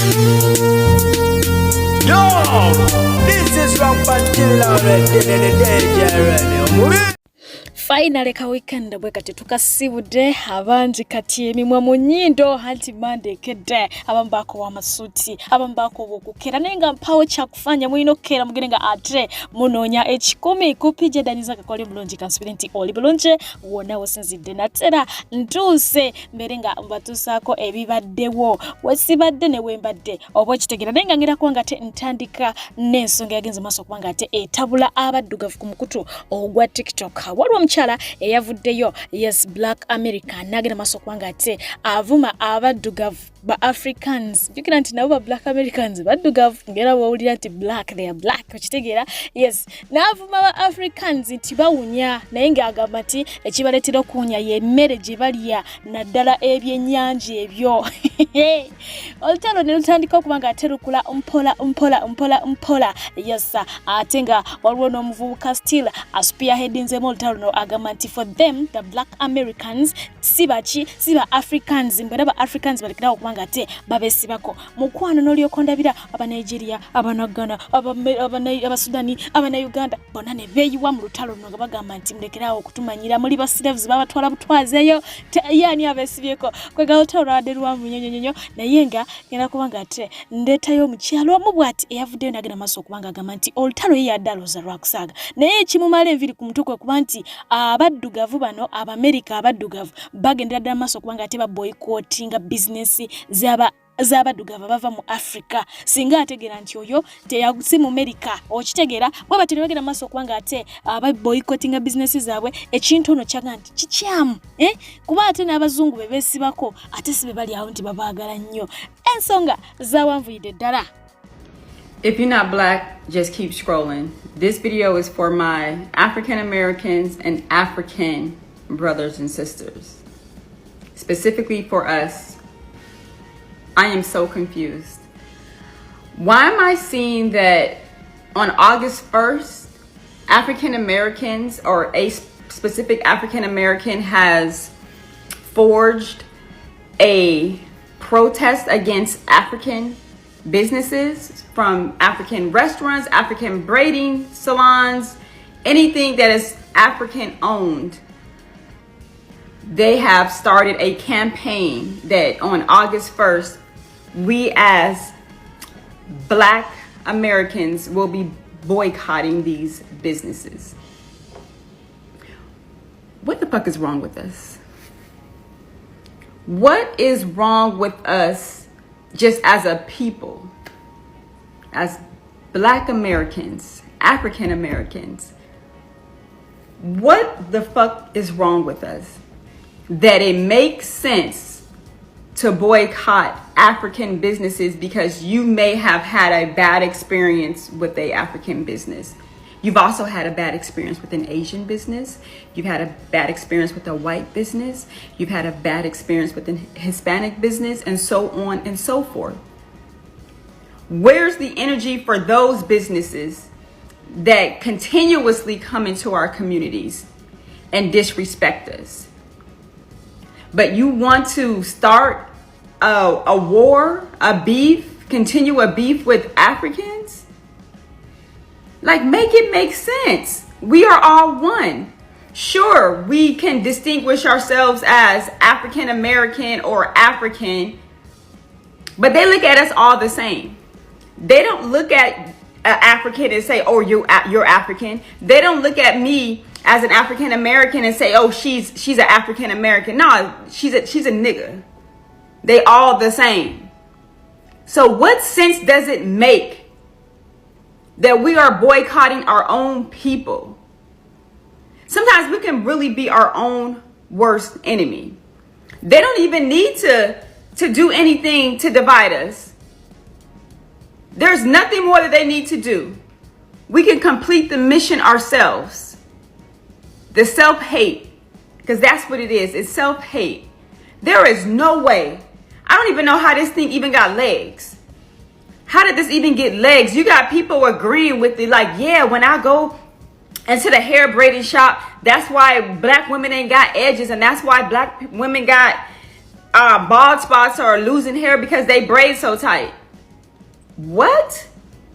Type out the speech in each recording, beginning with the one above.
Yo, this is Rock Pantilla already, the DJ already. Finally ka weekend bwe kati tukasibudde abangi kati emimwa mu nnyindo anti mandekedde abambako w'amasuuti abambako obwokukera naye nga mpawo kyakufanya mulina okukera mugende nga ate munoonya ekikumi kupije daniza kakole bulungi kansubire nti oli bulungi wonna wosinzidde natera ntuuse mbere nga mbatuusaako ebibaddewo wesibadde ne wembadde oba okitegera naye nga ngerako nga te ntandika n'ensonga yagenze maaso okuba nga ate etabula abaddugavu ku mukutu ogwa TikTok waliwo omukyala eyavuddeyo yes black American nagenda maaso okuba nga ate avuma abaddugavu ba Africans jukira nti nabo ba black Americans baddugavu ngera bawulira nti black they are black okitegeera yes n'avuma ba Africans nti bawunya naye ng'agamba nti ekibaleetera okuwunya y'emmere gye balya naddala ebyennyanja ebyo olutalo ne lutandika okuba nga ate lukula mpola yes ate nga waliwo n'omuvubuka still aspearheadinzemu olutalo no agamba nti for them the black Americans siba Africans mbera ba Africans balikirawo okuba nga ate babesibako mukwano n'olyokondabira aba Nigeria abanagana abasudani aba Uganda bonna ne beeyiwa mu lutalo no nga bagamba nti mulekerawo okutumanyira muli ba slaves babatwala butwazeeyo yani abesibyeko kwega olutalo lwadde lwamu nyonyonyo naye nga ngenda kuba nga ate ndeetayo omukyalo omu bw'ati eyavuddeyo nagenda maaso okuba nga agamba nti olutalo ye yaddaloza lwakusaaga naye ekimumala enviri ku mutwe kwe kuba nti abaddugavu bano Abamerika abaddugavu bagendera ddala maaso okuba nga ate ba boycottinga bizinesi z'abaddugavu bava mu Africa singa ategeera nti oyo si mu America okitegeera bwe batyo ne bagenda maaso okuba nga ate aba boycottinga bizinesi zaabwe ekintu ono kyaga nti kikyamu kuba ate n'abazungu be beesibako ate si be bali awo nti babaagala nnyo ensonga zaawanvuyidde ddala. If you're not black, just keep scrolling. This video is for my African Americans and African brothers and sisters. Specifically for us, I am so confused. Why am I seeing that on August 1st, African Americans or a specific African American has forged a protest against African businesses, from African restaurants, African braiding salons, anything that is African owned? They have started a campaign that on August 1st, we as black Americans will be boycotting these businesses. What the fuck is wrong with us? What is wrong with us just as a people, as black Americans, African Americans? What the fuck is wrong with us that it makes sense to boycott African businesses because you may have had a bad experience with a African business? You've also had a bad experience with an Asian business. You've had a bad experience with a white business. You've had a bad experience with an Hispanic business, and so on and so forth. Where's the energy for those businesses that continuously come into our communities and disrespect us? But you want to start a war, a beef, continue a beef with Africans? Like, make it make sense. We are all one. Sure, we can distinguish ourselves as African American or African, but they look at us all the same. They don't look at an African and say, oh, you're African. They don't look at me as an African American and say, oh, she's an African American. No, she's a nigga. They all the same. So what sense does it make that we are boycotting our own people? Sometimes we can really be our own worst enemy. They don't even need to do anything to divide us. There's nothing more that they need to do. We can complete the mission ourselves. The self-hate, because that's what it is. It's self-hate. There is no way. I don't even know how this thing even got legs. How did this even get legs? You got people agreeing with it, like, yeah, when I go into the hair braiding shop, that's why black women ain't got edges, and that's why black women got bald spots or losing hair, because they braid so tight. What?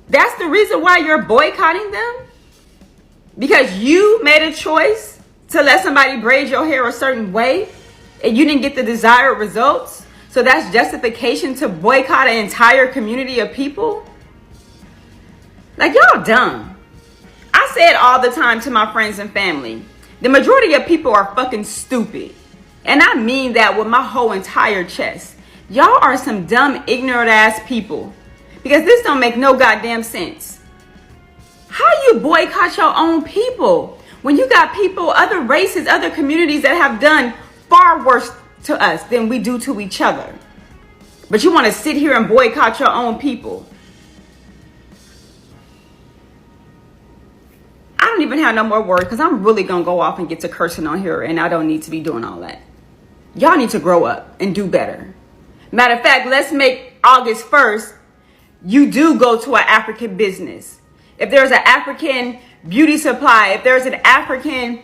That's the reason why you're boycotting them? Because you made a choice to let somebody braid your hair a certain way and you didn't get the desired results? So that's justification to boycott an entire community of people? Like, y'all dumb. I say it all the time to my friends and family. The majority of people are fucking stupid. And I mean that with my whole entire chest. Y'all are some dumb, ignorant ass people. Because this don't make no goddamn sense. How you boycott your own people when you got people, other races, other communities that have done far worse to us than we do to each other? But you want to sit here and boycott your own people. I don't even have no more words because I'm really going to go off and get to cursing on here, and I don't need to be doing all that. Y'all need to grow up and do better. Matter of fact, let's make August 1st, you do go to an African business. If there's an African beauty supply, if there's an African,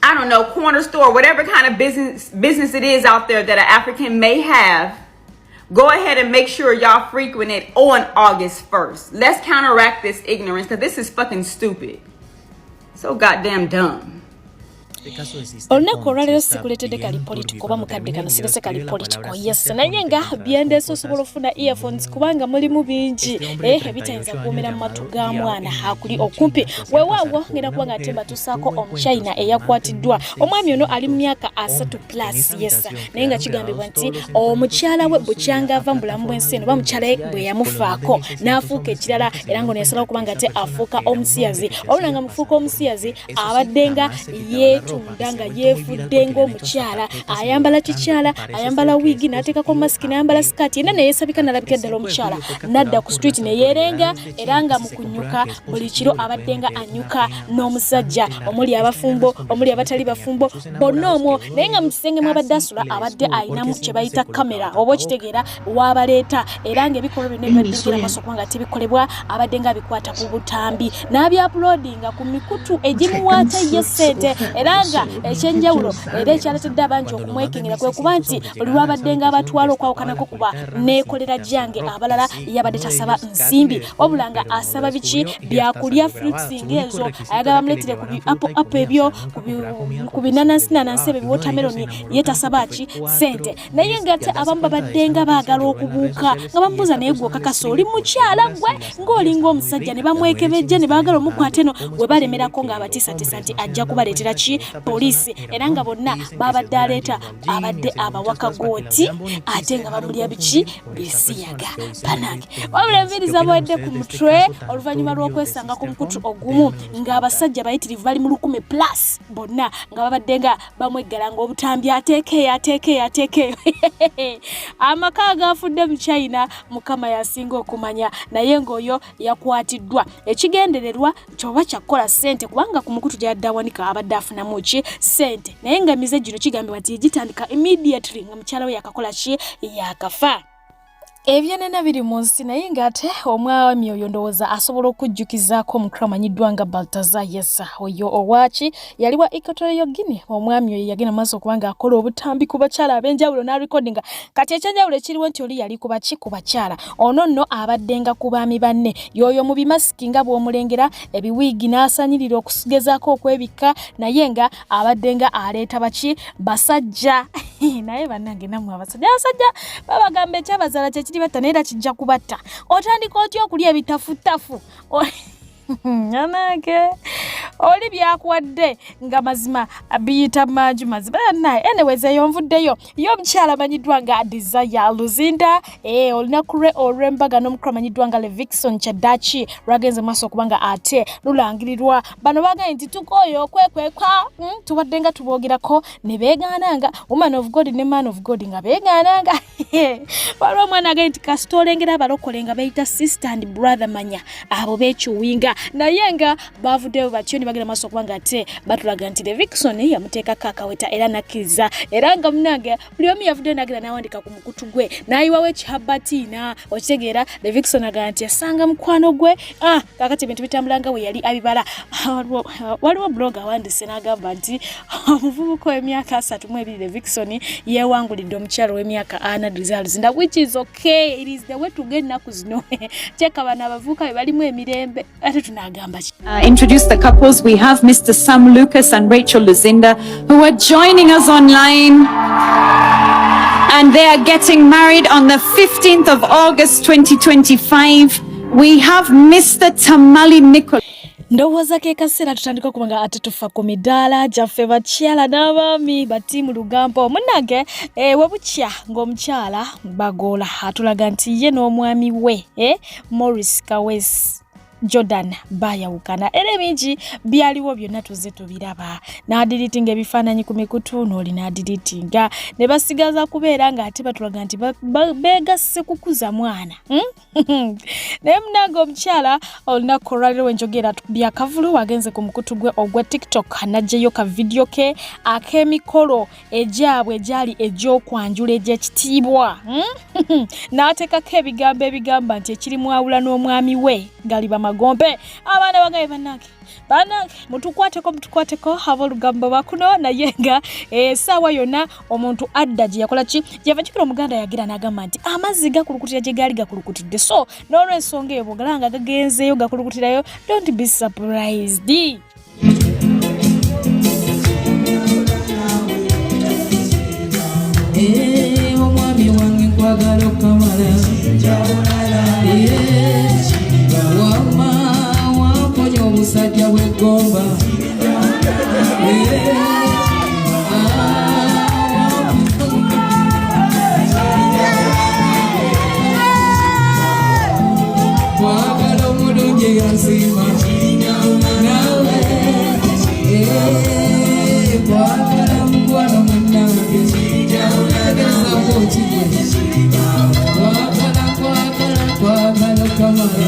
I don't know, corner store, whatever kind of business it is out there that an African may have, go ahead and make sure y'all frequent it on August 1st. Let's counteract this ignorance because this is fucking stupid. So goddamn dumb. Olunaku olwaleero sikuleetedde kali politiko oba mukadde kano sirese kali politiko yes naye nga byendeese osobola ofuna earphones kubanga mulimu bingi ebitayinza kuwumira mu matu ga mwana akuli okumpi weewaawo ngenda kuba nga ate batuusaako omuchina eyakwatiddwa omwami ono ali mu myaka 3+ yes naye nga kigambibwa nti omukyala we bukyanga ava mu bulamu bw'ensi eno oba mukyala we bwe yamufaako n'afuuka ekirala era nga ono yasalawo okuba nga ate afuuka omusiyazi wabula nga mufuuka omusiyazi abadde nga ndanga yefudde ng'omukyala ayambala kikyala ayambala wigi n'ateekako masiki n'ayambala skati yenna neyeesabika n'alabika ddala omukyala n'adda ku street neyeerenga era nga mu kunyuka buli kiro abadde nga anyuka n'omusajja omuli abafumbo omuli abatali bafumbo bonna omwo naye nga mu kisenge mwabadde asula abadde ayinamu kye bayita kamera oba okitegeera wabaleeta era nga ebikolwa byonna ebibadde maaso okuba nga tebikolebwa abadde nga abikwata ku butambi n'abyapulodinga ku mikutu egimuwaata ye ssente era nga ekyenjawulo era ekyaletedde abangi okumwekengira kwe kuba nti buli lwabadde nga abatwala okwawukanako kuba neekolera jange abalala yabadde tasaba nsimbi wabula nga asaba biki byakulya fruits ng'ezo ayagala bamuleetere ku apo ebyo ku binanansi ebyo biwotameroni ye tasaba ki ssente naye ng'ate abamu babadde nga baagala okubuuka nga bamubuuza naye gwe okakasa oli mukyala gwe ng'olinga omusajja ne bamwekebejja ne baagala omukwata eno we balemerako ng'abatiisatiisa nti ajja kubaleetera ki poliisi era nga bonna babadde aleeta abadde abawaka gooti ate nga bamulya biki bisiyaga panage wabula enviiri zabadde ku mutwe oluvannyuma lw'okwesanga ku mukutu ogumu ng'abasajja bayitirivu bali mu 100+ bonna nga babadde nga bamweggala ng'obutambi ateekeeyo amaka agafudde mu China mukama yasinga okumanya naye ng'oyo yakwatiddwa ekigendererwa kyoba kyakukola ssente kubanga ku mukutu gy'adde awanika abadde afunamu ki ssente naye nga mize gino kigambibwa nti gitandika immediately nga mukyala we yakakola ki yakafa ebyenena biri mu nsi naye ng'ate omwami oyo ndowooza asobola okujjukizaako omukulu amanyiddwa nga Baltazar Yesa oyo owaki yali wa Equatorial Guinea omwami oyo yagenda maaso okubanga akola obutambi ku bakyala ab'enjawulo n'arekodinga kati ekyenjawulo ekiriwo nti oli yali ku bakyala ono nno abadde nga ku baami banne y'oyo mu bimasiki nga bw'omulengera ebiwiigi n'asanirira okugezaako okwebikka naye nga abadde nga aleeta baki basajja naye bannange nammwe abasajja babagamba ekyabazaala kyekiri batta naye era kijja kubatta otandika otya okulya ebitafutafu anage oli byakuwadde nga mazima biyita manju mazima naye anyways eyo nvuddeyo yo omukyala amanyiddwa nga Desire Luzinda olunaku olw'embaga n'omukulu amanyiddwa nga Levikson Kyadachi lwagenze maaso okubanga ate lulangirirwa bano bagambye nti tukooyo okwekwekwa tubadde nga tuboogerako ne beegaananga woman of God ne man of God nga beegaananga waliwo omwana agambye nti kasita olengera abalokole nga bayita sister and brother manya abo beekiwinga naye nga bavuddeyo batyo kyoni bagenda maso kubanga ate batulaga nti the Vixen yamuteeka kakaweta era nakiza era nga munange buli omu yavudde nagenda nawandika ku mukutu gwe nayiwawo ekihabbatina okitegeera the Vixen agamba nti yasanga mukwano gwe kakati ebintu bitambulanga we yali abibala waliwo blog awandise n'agamba nti omuvubuka w'emyaka 32 the Vixen yewangulidde omukyalo w'emyaka 4 results and which is okay, it is the way to get naku zino cheka bana abavubuka balimu emirembe ate tunagamba introduce the couples. We have Mr. Sam Lucas and Rachel Luzinda who are joining us online, and they are getting married on the 15th of August 2025. We have Mr. Tamali Nicholas. Ndowooza ke kaseera tutandika kubanga ate tufa ku midaala gyaffe bakyala n'abaami batiimu lugambo munnange webukya ng'omukyala bagoola atulaga nti ye n'omwami we Maurice Kawesi Jordan bayawukana era ebingi byaliwo byonna tuze tubiraba n'adiritinga ebifaananyi ku mikutu n'oli n'adiritinga ne basigaza kubeera nga ate batulaga nti beegasse kukuza mwana naye munange omukyala olunaku olwaliro wenjogera byakavulu wagenze ku mukutu gwe ogwa TikTok najjayo ka video ke ak'emikolo egyabwe egyali egy'okwanjula egy'ekitiibwa n'ateekako ebigambo ebigamba nti ekirimu awula n'omwami we galiba magombe abaana bagaye banake mutukwateko hava olugambo bakuno naye nga essaawa yonna omuntu adda gye yakola ki yava kikira omuganda yagira n'agamba nti amazzi gakulukutira gye gaali gakulukutidde so n'olw'ensonga eyo bwogalanga gagenzeeyo gakulukutirayo don't be surprised. Omwami wange nkwagala okamala waponya obusajja bw'eggomba kwagala omulungi yansiima nawe kwagala mukwano munnange agezako kigwe kwagala okamala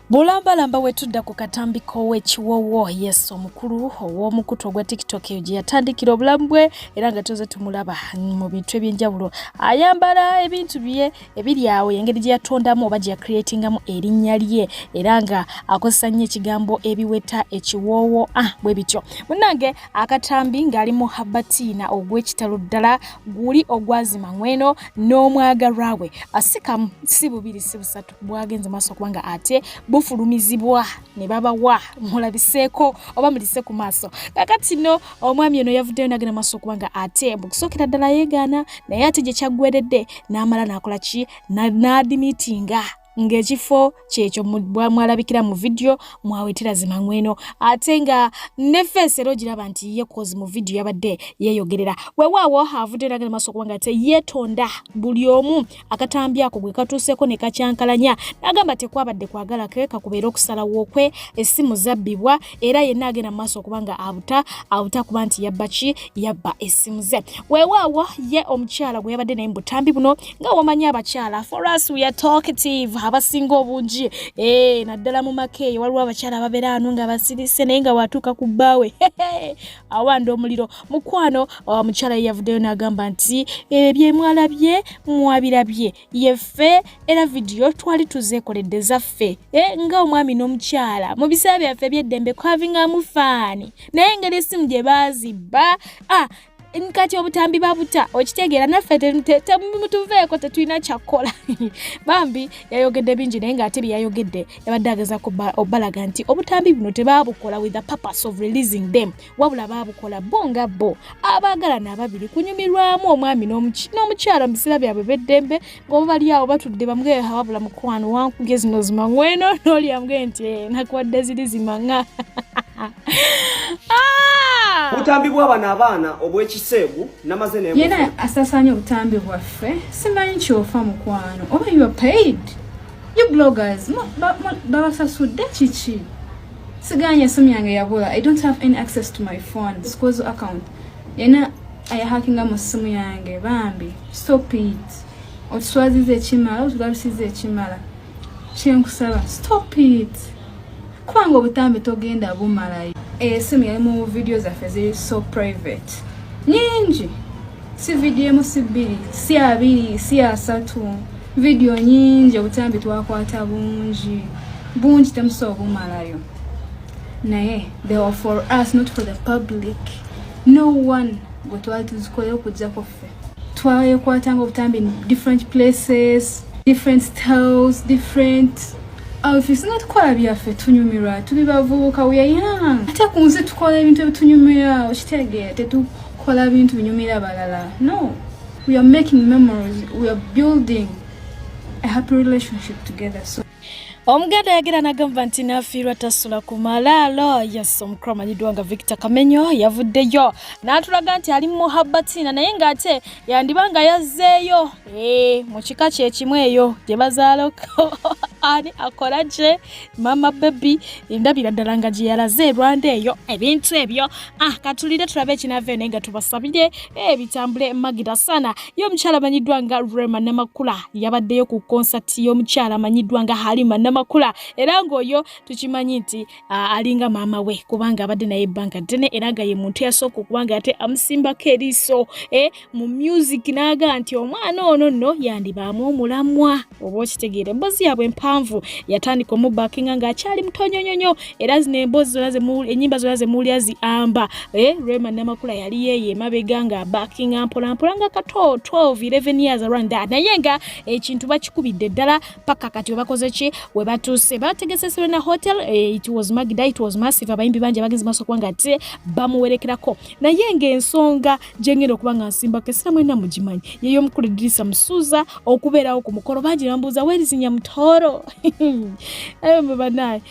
bulambalamba wetudda ku katambiko w'ekiwowo yesu omukulu ow'omukutu ogwa TikTok eyo gye yatandikira obulamu bwe era nga tuze tumulaba mu bintu eby'enjawulo ayambala ebintu bye ebiri awo engeri gye yatondamu oba gye yakreatingamu erinnya lye era nga akozesa nnyo ekigambo ebiweta ekiwoowo bwe bityo munnange akatambi ng'ali mu habatiina ogw'ekitalo ddala guli ogwazima ngweno n'omwagalwa we asikamu si bubiri si busatu bwagenze maaso kubanga ate bufulumizibwa ne babawa mulabiseeko oba mulise ku maaso kakati no omwami ono yavuddeyo n'agenda maaso kubanga ate bukusookera ddala yeegaana naye ate gye kyaggweredde n'amala n'akola ki n'adimitinga ng'ekifo kyekyo mwalabikira mu video mwawetera zima ngweno ate nga ne face ero giraba nti ye kozi mu video yabadde yeyogerera weewaawo avudde n'agenda maaso kubanga ate yeetonda buli omu akatambi ako gwe katuuseeko ne kakyankalanya n'agamba tekwabadde kwagala ke kakubeera okusalawo kwe essimu zabbibwa era yenna agenda maaso kubanga abuta kuba nti yabba ki yabba essimu ze weewaawo ye omukyala gwe yabadde naye mu butambi buno nga wamanyi abakyala for us we are talkative abasinga obungi naddala mu makeeyo waliwo abakyala ababeera wano nga basirise naye nga watuuka ku bbaawe awanda omuliro mukwano omukyala yavuddeyo n'agamba nti bye mwalabye mwabirabye yeffe era vidiyo twali tuzeekoledde zaffe nga omwami n'omukyala mu biseera byaffe by'eddembe kwavingamu faani naye engeri essimu gye baazibba nkati obutambi babuta okitegeera naffe temutuveeko tetulina kyakkola bambi yayogedde bingi naye ng'ate byeyayogedde yabadde ageza obalaga nti obutambi buno tebabukola with the purpose of releasing them wabula baabukola bo nga bo abaagalana ababiri kunyumirwamu omwami n'omukyala mu biseera byabwe b'eddembe ng'oba bali awo batudde bamugee wabula mukwano wankubye zino zima ngweno n'oli amugee nti nakuwadde ziri zimanga Ubutambi bw'abana abaana obw'ekiseegu namaze ne yena asasanya obutambi bwaffe simanyi kyofa mukwano oba you are paid you bloggers babasasudde kiki siganya essimu yange yabula I don't have any access to my phone sikozo account yena ayahakinga mu ssimu yange bambi stop it otuswazize ekimala otugalusize ekimala kyenkusaba stop it kubanga obutambi togenda bumalayo esimu yalimu video zaffe ziri so private nyingi si video emu si bbiri si abiri si asatu video nyingi obutambi twakwata bungi temusobola bumalayo naye they were for us not for the public. No one gwe twali tuzikola okujjako ffe twayekwatanga obutambi in different places, different styles, different outfits. Nga tukola byaffe tunyumirwa tuli bavubuka we are young. Ate ku nsi tukola ebintu ebitunyumira okitegeera tetukola bintu binyumira balala. No, we are making memories, we are building a happy relationship together. So Omuganda yagira nagamba nti nafiirwa tasula ku malaalo. Yes, omukulu amanyiddwa nga Victor Kamenyo yavuddeyo n'atulaga nti ali mu habatina naye ng'ate yandibanga yazzeeyo mu kika kye kimu eyo gye bazaalako ani akola gye mama baby ndabira ddala nga gye yalaze Rwanda eyo ebintu ebyo katulire tulabe ekinave naye nga tubasabire bitambule magira sana. Y'omukyala amanyiddwa nga Rema Namakula yabaddeyo ku concert y'omukyala amanyiddwa nga Halima Namakula era ng'oyo tukimanyi nti alinga maama we kubanga abadde naye ebbanga ddene era nga ye muntu yasooka okubanga ate amusimbako eriiso mu music n'aga nti omwana ono nno yandibaamu omulamwa oba okitegeera. Emboozi yaabwe empanvu yatandika omubbakinga ng'akyali mutonyonyonyo era zino emboozi ennyimba zonna ze muwulira ziamba. Rema Namakula yali yeeye emabega nga backinga mpolampola nga kato 12-11 years around that naye nga ekintu bakikubidde ddala paka kati we bakoze ki we batuuse bategese Serena Hotel. It was Magda, it was massive. Abayimbi banje bagenzi maso kubanga ate bamuwerekerako naye ng'ensonga gyengenda okuba nga nsimbako esira mwena mugimanyi yeyo omukulu Idrisa Musuuza okubeerawo ku mukolo bangi bambuuza werizi Nyamutoro mbanaye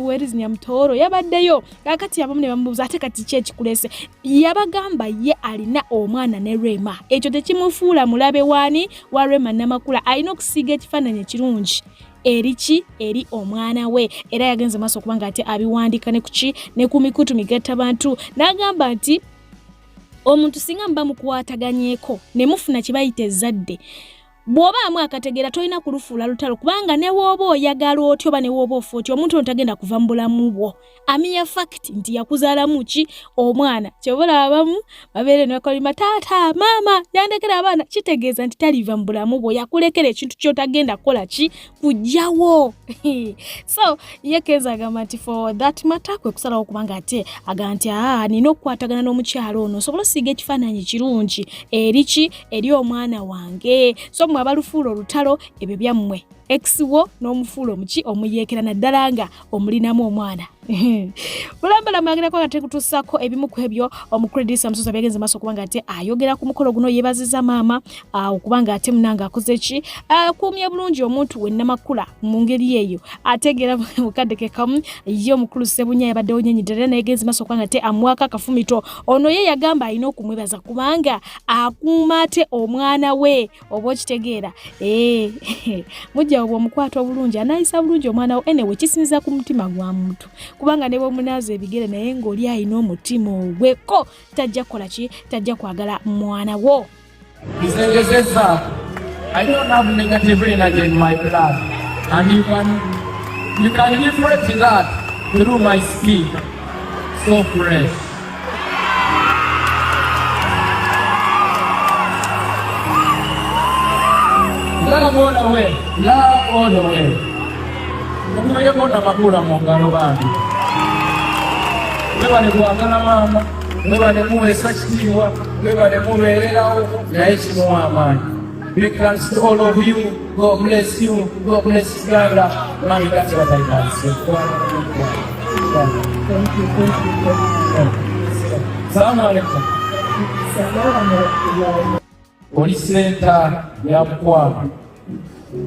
werizi Nyamutoro yabaddeyo kakati abamu ne bamubuuza ate kati ki ekikulese yabagamba ye alina omwana ne Rema ekyo tekimufuula mulabe waani wa Rema Namakula alina okusiiga ekifaananyi ekirungi eri omwana we era yagenze maso kubanga ate abiwandika ne kuki ne ku mikutu migatta bantu n'agamba nti omuntu singa mba mukwataganyeko ne mufuna kibayite zadde bw'oba amwe akategeera tolina kulufuula lutalo kubanga ne wooba oyagala otyo oba ne wooba ofa otyo omuntu ono tagenda kuva mu bulamu bwo. Amiya fact nti yakuzaalamu ki omwana kyobola abamu babeere ne bakolima taata maama yandekera abaana kitegeeza nti taliva mu bulamu bwo yakulekera ekintu ky'otagenda kukola ki kujjawo. So ye Kenzo agamba nti for that matter kwe kusalawo kubanga ate agamba nti nina okukwatagana n'omukyalo ono osobola osiiga ekifaananyi kirungi eri omwana wange. So abalufuula olutalo ebyo byammwe exiwo n'omufuulo muki omuyeekera naddala nga omulinamu omwana. Bulambala mwagirako nga tekutuusako ebimu ku ebyo omukulu Idrisa Musuuza byagenze maaso kubanga ate ayogera ku mukolo guno yeebaziza maama okubanga ate munanga akoze ki akuumye bulungi omuntu we Namakula mu ngeri eyo ategeera mukadde ke kamu ye omukulu Ssebunya yabaddewo nyenyiddala nayegenze maaso kubanga ate amuwaka akafumito ono ye yagamba alina okumwebaza kubanga akuuma ate omwana we oba okitegeera mujja omukwata obulungi anayisa bulungi omwana we enewe kisinza ku mutima gwa muntu kubanga ne bwomunaaza ebigere naye ng'oli alina omutima ogweko tajja kukola ki tajja kwagala mwana wo. I don't have negative energy in my blood and you can differentiate that through my skin. So fresh. Love all the way. Love all the way. Muyekona makula mongalo bandi. Beba ne kwagala mama, beba ne muwesa kitiibwa, beba ne mubeererawo naye kimu amaanyi. Big thanks to all of you. God bless you. God bless Uganda. Mami, that's what I can say. Thank you. Salamu alaikum. Oli center ya Mkwama.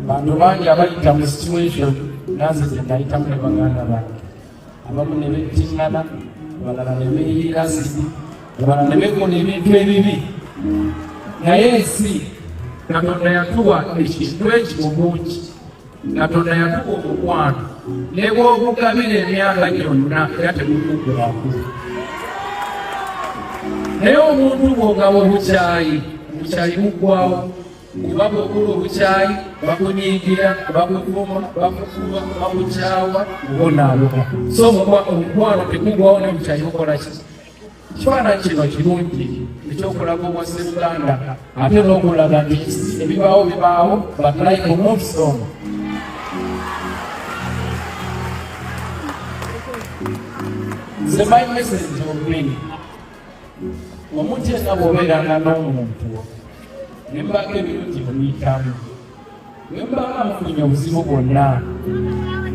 Bantu bangi abayita mu situation naze zenayitamu ne baganda bange. Abamu ne bettingana, abalala ne beeyira asidi, abalala ne bekola ebintu ebibi. Naye ensi Katonda yatuwa ekintu ekyo bungi. Katonda yatuwa omukwano. Ne bw'ogugabira emyaka gyonna era tegukuggulako. Naye omuntu bw'ogaba obukyayi buggwawo. kubaba okula obukyaayi bakunyiigira bakuvuma bakukuba bakukyawa obonaaluka so omukwano tekugwawo ne bukyayi okola ki kifaananyi kino kirungi ekyokulaba obwase Buganda ate n'okulaga nti ebibaawo but like moves on. Nze my message omubiri omuntu yenna bw'obeeranga n'omuntu ne mbaga ebirungi muyitamu ne mbaga mufunye obuzibu bwonna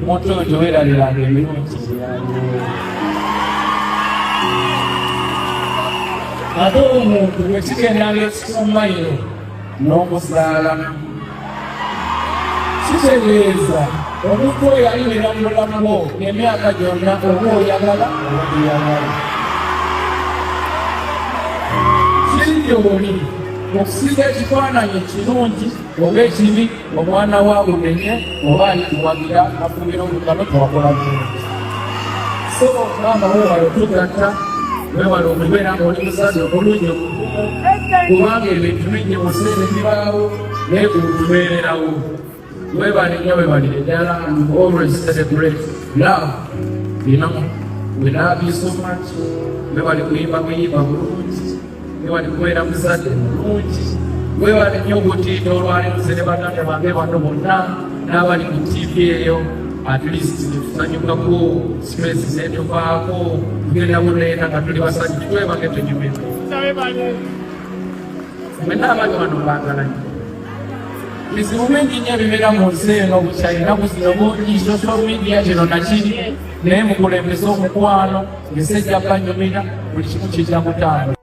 omuntu oyo teweeraliranga ebirungi byaliwo ate omuntu bwe kigendanga ekisumayo n'omuzaala kitegeeza omuntu oyo alinira mu bulamu bwo emyaka gyonna oba oyagala oba toyagala kiri gy'oli okusiga ekifaananyi ekirungi oba ekibi omwana wa bunenye oba alikuwagira afumira olugano tewakola bulungi so maama weewale otugatta weewale okubeera ng'oli musajja omulungi omukumu kubanga ebintu bingi mu sente bibaawo naye kutubeererawo webale nnyo webalire ddala and always celebrate love. You know, we love you so much. Webale kuyimba bulungi webale kubeera muzadde mulungi webale nnyo obutiito olwaleero ne baganda bange bano bonna n'abali ku TV eyo at least tutanyukako stress zetuvaako tugenda buneera nga tuli basajja twebage tunyumira mwenna abali bano baagala nnyo bizibu bingi nnyo bibeera mu nsi eno obukyayi ennaku zino bungi social media kino nakiri naye mukulembeza omukwano nsi ejja banyumira buli kimu kijja kutambula.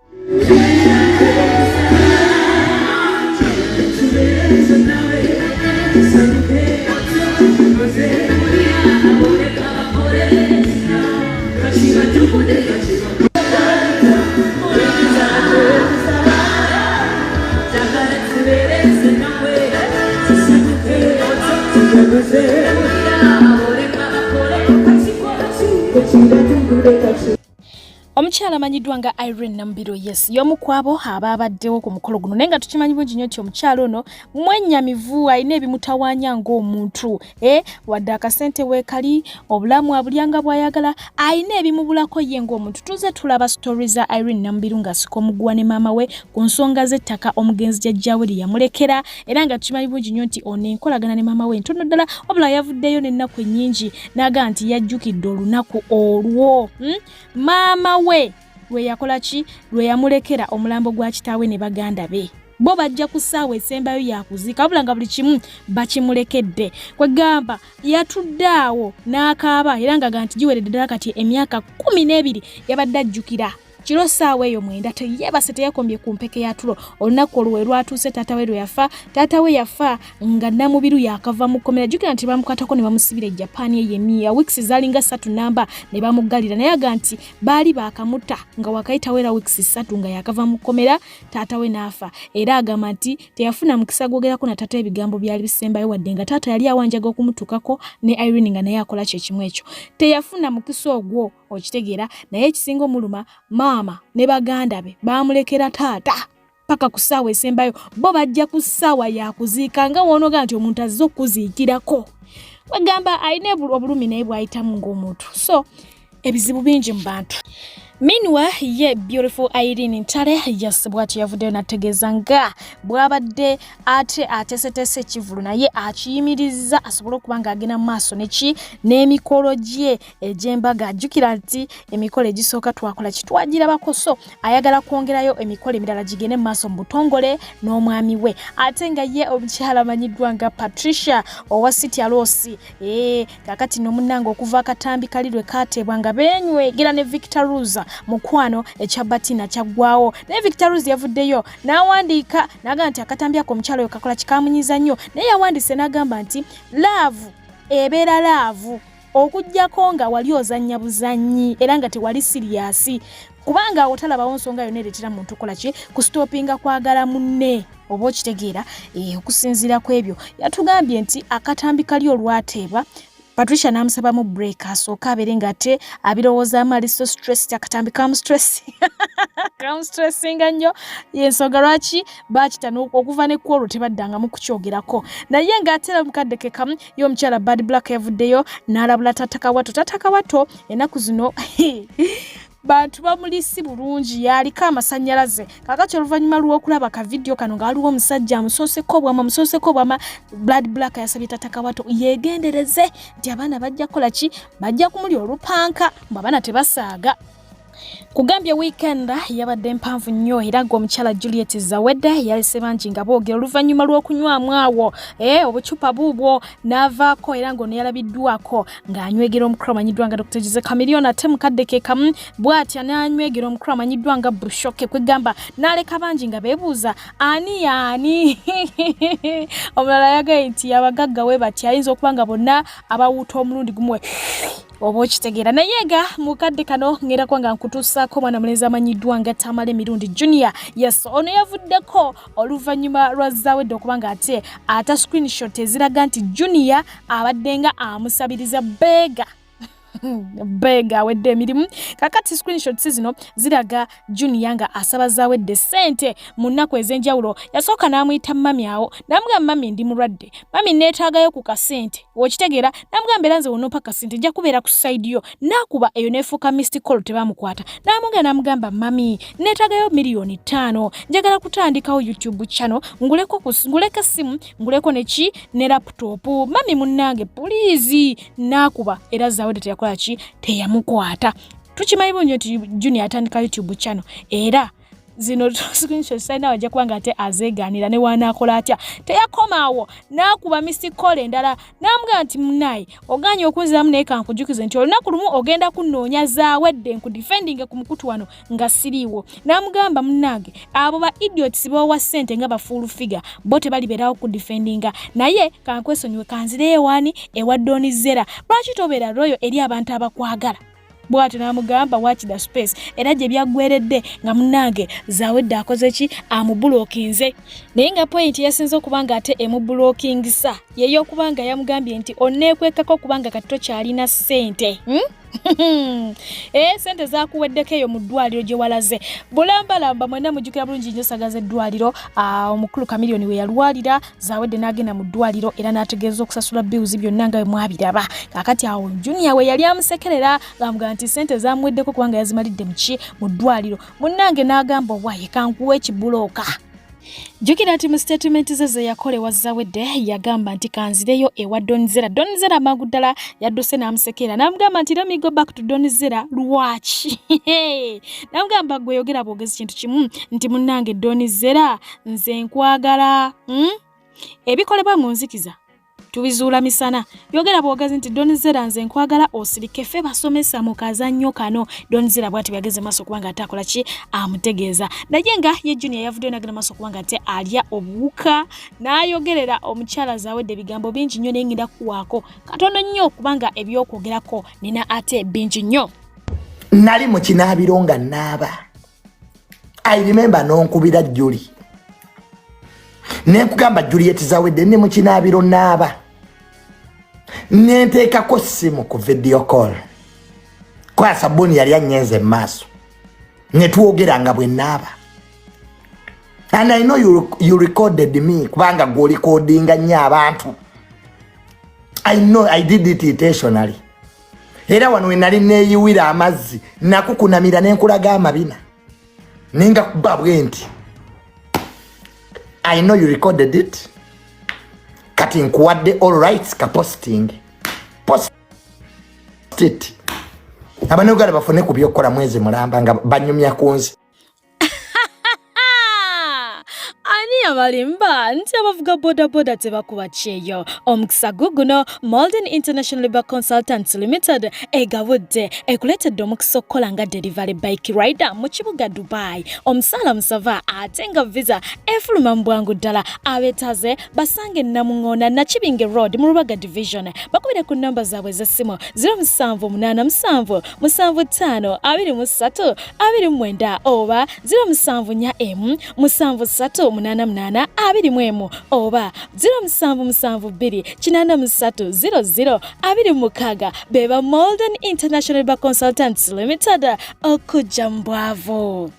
Omukyala amanyiddwa nga Irene Nambiro yes y'omu kwabo abaabaddewo ku mukolo guno naye nga tukimanyi bungi nnyo nti omukyala ono mwennyamivu alina ebimutawaanya ng'omuntu wadde akasente weekali obulamu abulyanga bw'ayagala alina ebimubulako ye ng'omuntu. Tuze tulaba story za Irene Nambiro ng'asika omuguwa ne maama we ku nsonga z'ettaka omugenzi jjajjaawe lye yamulekera era nga tukimanyi bungi nnyo nti ono enkolagana ne maama we ntono ddala wabula yavuddeyo n'ennaku ennyingi n'aga nti yajjukidde olunaku olwo maama we lwe yakola ki lwe yamulekera omulambo gwa kitaawe ne baganda be bo bajja ku ssaawa esembayo yakuziika wabula nga buli kimu bakimulekedde kwegamba yatuddaawo n'akaaba era nga nti giweredde ddala kati emyaka 12 yabadde ajjukira kiro ssaawa eyo 9 teyeebase teyekombye ku mpeke ya tulo olunaku olwo lwatuuse taata we lwe yafa taata we yafa nga Namubiru yakava mu kkomera jjukira nti bamukwatako ne bamusibira e Japan ey'emia weeks zaalinga 3 namba ne bamuggalira naye aga nti baali bakamuta nga wakayitawera weeks 3 nga yakava mu kkomera taata we n'afa era agamba nti teyafuna mukisa gwogerako na taata ebigambo byali bisembayo wadde nga taata yali awanjaga okumutukako ne Irene nga naye akola kyekimu ekyo teyafuna mukisa ogwo okitegeera naye ekisinga omuluma maama ne baganda be baamulekera taata paka ku ssaawa esembayo bo bajja ku ssaawa yakuziika nga woonoga nti omuntu azze okuziikirako wegamba alina obulumi naye bw'ayitamu ng'omuntu so ebizibu bingi mu bantu. Meanwhile, ye beautiful Irene Ntale yasibwati yavuddeyo nategeeza nga bw'abadde ateeseteese ekivulu naye akiyimiriza asobole okuba ng'agenda mu maaso n'emikolo gye egy'embaga ajjukira nti emikolo egisooka twakola kitwagirabako so ayagala kwongerayo emikolo emirala gigende mu maaso mu butongole n'omwami we ate nga ye omukyala amanyiddwa nga Patricia owa City Alosi kakati n'omunnanga okuva akatambi kali lwe kaateebwa nga beenywegera ne Victor Ruza mukwano ekyabatina kyaggwawo naye Victor Ruzi yavuddeyo n'awandiika n'agamba nti akatambi ako omukyalo oyo kakola kikamunyiza nnyo naye yawandiise n'agamba nti laavu ebeera laavu okujjako nga wali ozannya buzannyi era nga tewali siriyasi kubanga otalabawo nsonga yonna ereetera muntu kola ki kustopinga kwagala munne oba okitegeera okusinziira ku ebyo yatugambye nti akatambi kali olwateebwa Patricia namusaba mu break asooka abeere ng'ate abirowooza amali so stress akatambi kamu stress kamu stressinga nnyo y'ensonga lwaki baakita okuva ne kwolwo tebaddangamu kukyogerako naye ng'ate mukadde ke kamu y'omukyala Bad Black yavuddeyo n'alabula Tata Kawato ennaku zino bantu bamulisi bulungi yaliko amasannyalaze kakati oluvannyuma lw'okulaba ka video kano ng'aliwo omusajja amusooseko bwama Bad Black yasabye Tata Kawato yeegendereze nti abaana bajja kukola ki bajja kumulya olupanka mbu abaana tebasaaga kugambye weekend yabadde mpanvu nnyo era ng'omukyala Juliet Zawedde yalese bangi nga boogera oluvannyuma lw'okunywamu awo obucupa buubwo n'avaako era ng'ono yalabiddwako ng'anywegera omukulu amanyiddwa nga Dr. Jose Chameleon ate mukadde ke kamu bw'atya n'anywegera omukulu amanyiddwa nga Bushoke kwegamba n'aleka bangi nga beebuuza ani omulala yagaye nti abagagga we bati ayinza okuba nga bonna abawuuta omulundi gumwe oba okitegeera naye nga mukadde kano ngerako nga nkutuusaako mwana mulenzi amanyiddwa nga Tamale Mirundi Junior yes ono yavuddeko oluvannyuma lwa Zawedde okuba nga ate ata screenshot eziraga nti Junior abadde nga amusabiriza bega awedde emirimu kakati screenshots zino ziraga Junior nga asaba Zawedde ssente mu nnaku ez'enjawulo yasooka n'amuyita mami awo n'amugamba mami ndi mulwadde mami neetaagayo ku kasente okitegeera n'amugamba era nze wonoopa kasente nja kubeera ku side yo n'akuba eyo neefuuka missed call tebamukwata n'amugamba mami neetaagayo $5,000,000 njagala kutandikawo YouTube channel nguleko essimu nguleko neki ne laptop mami munnange please n'akuba era Zawedde teyakola ki teyamukwata tukimanyi bunyo nti Junior atandika YouTube channel era zino screenshot sayina wajja kuba nga ate azeegaanira ne waanaakola atya teyakomaawo n'akuba missed call endala n'amugamba nti munnaye oganye okunziramu naye kankujukize nti olunaku lumu ogenda kunnoonya Zawedde nkudifendinge ku mukutu wano nga siriiwo n'amugamba munnange abo ba idiots boowa ssente nga bafuulu figa bo tebalibeerawo kudifendinga naye kankwesonyiwe kanzireyo wani ewa Donizera lwaki tobeera royo eri abantu abakwagala bw'atyo n'amugamba watch the space era gye byaggweredde nga munnange Zawedde akoze ki amubulookinze naye nga point yasinze okuba nga ate emubulookingisa yeyo okuba nga yamugambye nti onneekwekako okuba nga kati tokyalina ssente sente zakuweddeko eyo mu ddwaliro gye walaze bulambalamba mwena mujjukira bulungi nnyo sagaza eddwaliro omukulu Chameleon we yalwalira Zawedde n'agenda mu ddwaliro era n'ategeeza okusasula bills byonna nga bwe mwabiraba kakati awo Junior we yali amusekerera ng'amugamba nti sente zamuweddeko kubanga yazimalidde mu ddwaliro munnange n'agamba owaye kankuwa ekibulooka jjukira nti mu statement ze yakolewa Zawedde yagamba nti kanzireyo ewa Donizera amangu ddala yadduse n'amusekeera n'amugamba nti let me go back to Donizera lwaki n'amugamba gwe yogera bwogezi kintu kimu nti munnange Donizera nze nkwagala ebikolebwa mu nzikiza tubizuula misana yogera bwogezi nti Donizera nze nkwagala osirike ffe basomesa mu kazannyo kano Donizera bw'ati byageze maaso okuba nga atakola ki amutegeeza naye nga ye Junior yavuddeyo n'agenda maaso okuba nga ate alya obuwuka n'ayogerera omukyala Zawedde ebigambo bingi nnyo naye ngenda kuwaako katono nnyo okubanga ebyokwogerako nina ate bingi nnyo nali mu kinaabiro nga naaba I remember n'onkubira Juli nenkugamba Juliet Zawedde ne mu kinaabiro naaba nenteekako ssimu ku video call kwa sabuni yali annyenze maaso ne twogera bwe naaba and I know you recorded me kubanga gwe recordinga nnyo abantu I know I did it intentionally era wano we nali neeyiwira amazzi nakukunamira nenkulaga amabina ninga kuba bwenti I know you recorded it. Kati nkuwadde all rights ka posting. Post it. Abanogala bafune ku byokola mwezi mulamba nga banyumya kunzi. Ani abalimba nti abavuga boda tebakuba kyeyo omukisa guguno Malden International Labour Consultants Limited egabudde ekuletedde omukisa okukola nga delivery bike rider mu kibuga Dubai omusala musava ate nga visa efuluma mu bwangu ddala abetaze basange Namuŋŋoona Nakibinge Road mu Lubaga Division bakubire ku namba zaabwe z'essimu 0787752329 oba 0740M73 0822 oba 0772 beba Molden International Bar Consultants Limited okujambwavo.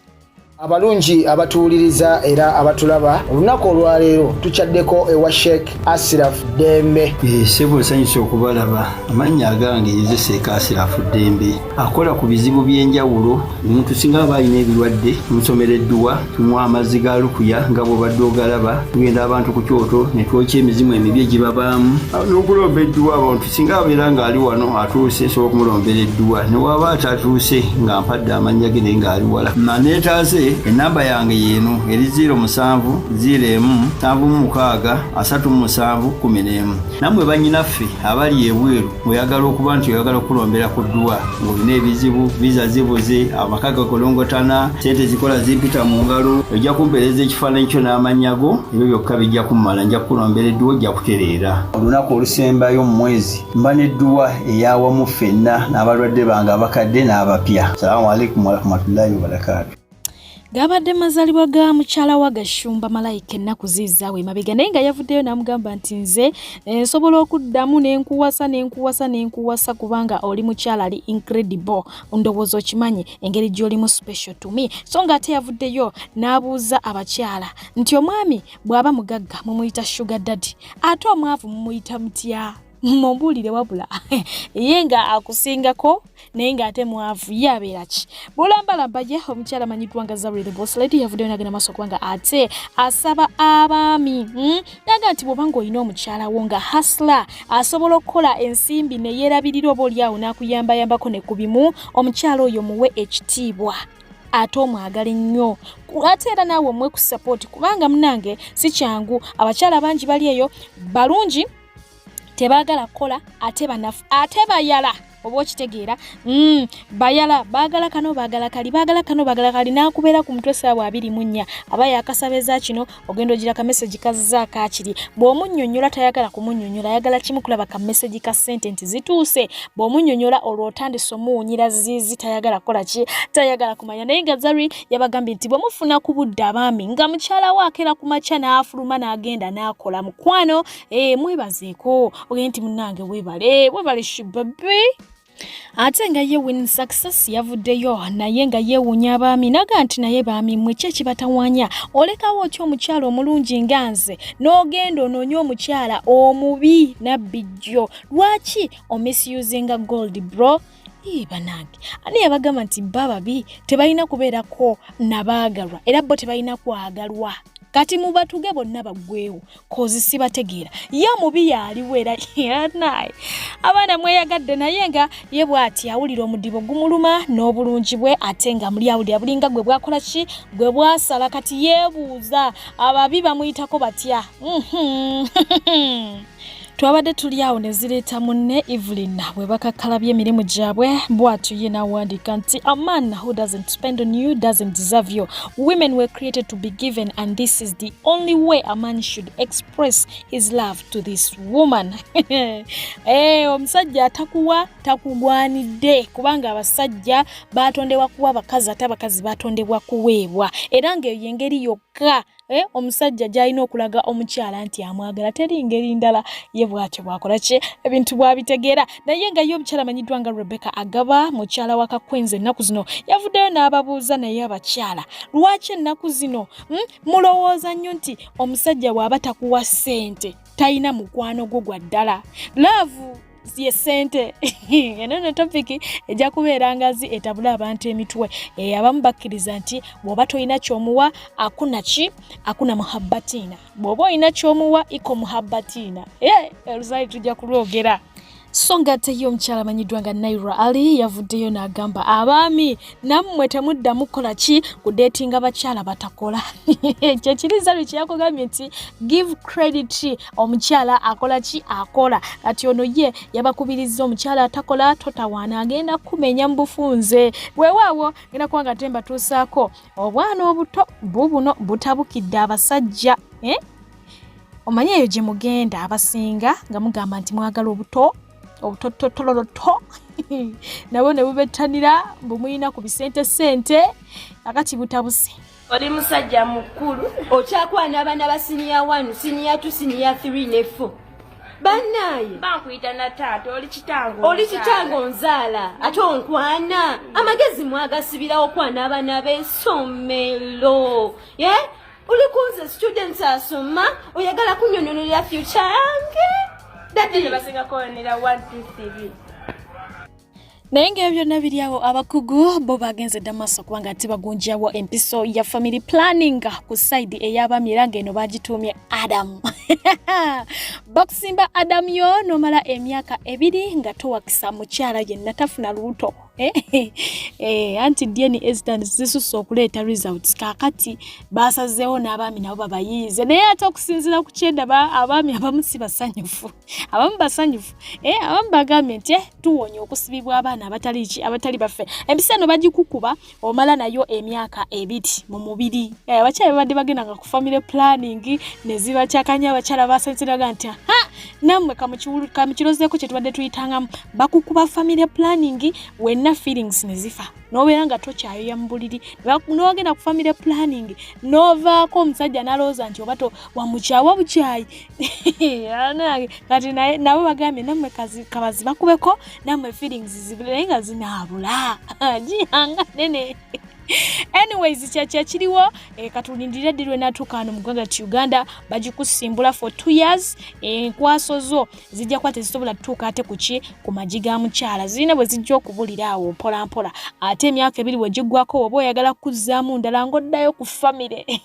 Abalungi abatuuliriza era abatulaba olunaku olwaleero tuchaddeko ewa Sheikh Asiraf Dembe. Sebo sanyusa okubalaba amannya agange Seeka Asiraf Dembe akola ku bizibu by'enjawulo. Omuntu singa aba alina ebirwadde musomereddwa tunywa amazzi ga lukuya nga bw'obadde ogalaba tugenda abantu ku kyoto ne twokya emizimu emibi egibabaamu n'okulombeddwa abantu singa abeera ng'ali wano atuuse sobola okumulombereddwa ne waba atatuuse nga mpadde amannya ge naye ng'ali wala neetaase enamba yange yeno eri 0707363711 namwe bannyinaffe abali ebweru oyagala okuba nti oyagala okulombera ku ddwa ng'olina ebizibu visa zibuze amaka gakolongotana sente zikola zimpita mu ngalo ojja kumpeereza ekifaananyi kyo n'amanyago ebyo byokka bijja kummala nja kukulombera edduwa ojja kutereera olunaku olusembayo mu mwezi mba n'edduwa eyawamu ffenna n'abalwadde bange abakadde n'abapya. Salaamu alaikum warahmatullahi wabarakatuh. Gabadde mazalibwa ga mukyala wa Gashumba Malayika ennaku ziizaawe emabega naye nga yavuddeyo n'amugamba nti nze nsobola okuddamu n'enkuwasa kubanga oli mukyala ali incredible ndowooza okimanyi engeri gy'olimu special to me. So nga ate yavuddeyo n'abuuza abakyala nti omwami bw'aba mugagga mumuyita sugar daddy ate omwavu mumuyita mutya? Mumbuulire wabula ye nga akusingako naye ng'ate mwavu ye abeera ki? Bulambalamba ye omukyala amanyiddwa nga Zawulire Boss Lady yavuddeyo n'agenda maaso kubanga ate asaba abaami naga nti bw'oba ng'olina omukyala wo nga hasla asobola okukola ensimbi ne yeerabirira oba oli awo n'akuyambayambako ne ku bimu omukyala oyo muwe ekitiibwa ate omwagala ennyo ate era naawe omwe ku support kubanga munange si kyangu abakyala bangi bali eyo balungi tebagala kola ate banafu ate bayala oba okitegeera bayala bagala kano bagala kali nakubeera ku mutwe saawa 24 aba yakasabeza kino ogenda ogira ka message kazza kakiri bw'omunnyonnyola tayagala kumunyonnyola ayagala kimu kulaba ka message ka sentence zituuse bw'omunnyonnyola olwotandise omuwunyira zizi tayagala kola ki tayagala kumanya naye nga Zari yabagambye nti bw'omufuna ku budde abaami nga mukyala waakera ku makya n'afuluma n'agenda n'akola mukwano mwebazeeko ogenda nti munnange weebale shibabi. Ate nga ye win success yavuddeyo naye nga yeewuunya abaami naga nti naye baami mwe ki ekibatawanya olekawo otyo omukyala omulungi nga nze n'ogenda onoonya omukyala omubi nabbijjo lwaki omisusinga gold bro? Banange ani yabagamba nti bababi tebalina kubeerako nabaagalwa era bo tebalina kwagalwa kati mubatuge bonna baggweewo kozi sibategeera ye mubi yaliwo era naye abaana mweyagadde naye nga ye bw'ati awulira omudibo gumuluma n'obulungi bwe ate nga muli awulira bulinga gwe bwakola ki gwe bwasala kati yeebuuza ababi bamuyitako batya. Twabadde tuli awo ne zireeta munne Evelyn bwe bakakalabye emirimu gyabwe bw'atyo ye n'awandiika nti a man who doesn't spend on you doesn't deserve you. Women were created to be given and this is the only way a man should express his love to this woman. Omusajja atakuwa takugwanidde kubanga abasajja batondebwa kuwa bakazi ate abakazi batondebwa kuweebwa era ng'eyo engeri yokka omusajja gy'alina okulaga omukyala nti amwagala teri ngeri ndala ye bw'atyo bwakola ki ebintu bw'abitegeera naye nga ye omukyala amanyiddwa nga Rebecca Agaba mukyala wa Kakwenze ennaku zino yavuddeyo n'ababuuza naye abakyala lwaki ennaku zino mulowooza nnyo nti omusajja bw'aba takuwa ssente talina mukwano gwo gwa ddala laavu ye sente eno topic ejja kubeera ngazi etabula abantu emitwe abamu bakkiriza nti bw'oba toyina kyomuwa akuna muhabbatina bw'oba oyina kyomuwa iko muhabbatina oluzayi tujja kulwogera. So nga ate ye omukyala amanyiddwa nga Naira Ali yavuddeyo n'agamba abaami nammwe temudda mukola ki kudeetinga bakyala batakola ekyo kiriza lwe kyakugambye nti give credit omukyala akola ki akola kati ono ye yabakubiriza omukyala atakola totawaana agenda kumenya mu bufunze weewaawo genda kuba nga temba tuusaako obwana obuto bubuno butabukidde abasajja omanyi eyo gye mugenda abasinga nga mugamba nti mwagala obuto obutototololoto nabo ne bubettanira bumuyina ku bisente akati butabuse Oli musajja mukulu. Okyakwana abaana ba senior 1, senior 2, senior 3 ne 4. Bannaye. Bankuyita na taata oli kitango. Oli kitango nzaala. Ate onkwana. Amagezi mwagasibira okwana abaana b'essomero. Yeah? Oli kunze students asoma. Oyagala kunyonyolerera future yange. Dadi basinga kolonera 1 2 3. Naye ng'ebyo byonna biri awo abakugu bo bagenze Damaso kubanga ati bagunjawo empiso ya family planning ku side ey'abaami era ng'eno bagituumye Adam. Bakusimba Adam yo nomala emyaka 2 nga towakisa mukyala yenna tafuna lubuto. Anti DNA evidence zisusse okuleeta results kakati basazeewo n'abaami nabo babayiize naye ate okusinziira ku kyendaba abaami abamu si basanyufu abamu basanyufu abamu bagambye nti tuwonye okusibibwa abaana abatali baffe empisa eno bagikukuba omala nayo emyaka 2 mu mubiri abakyala babadde bagenda nga ku family planning ne zibakyakanya abakyala basanyusiraga nti nammwe kamukirozeeko kye tubadde tuyitangamu bakukuba family planning wenna feelings nezifa nobeera nga tokyayo ya mbuliri n'ogenda ku family planning novaako omusajja n'alowooza nti obato wamukyawa bukyayi kati nabo bagambye nammwe kabazi bakubeko nammwe feelings zibire nga zinaabula gihanga nene. Anyways, chacha chiliwo katulindire dirwe natukano muganga ti Uganda bagikusimbula for 2 years kwasozo zijja kwate zisobola tuka ate kuchi ku majiga mukyala zina bwe zijja okubulirawo mpola mpola ate emyaka 2 wejigwako obo oyagala kuzaamu ndala ngoddayo ku family.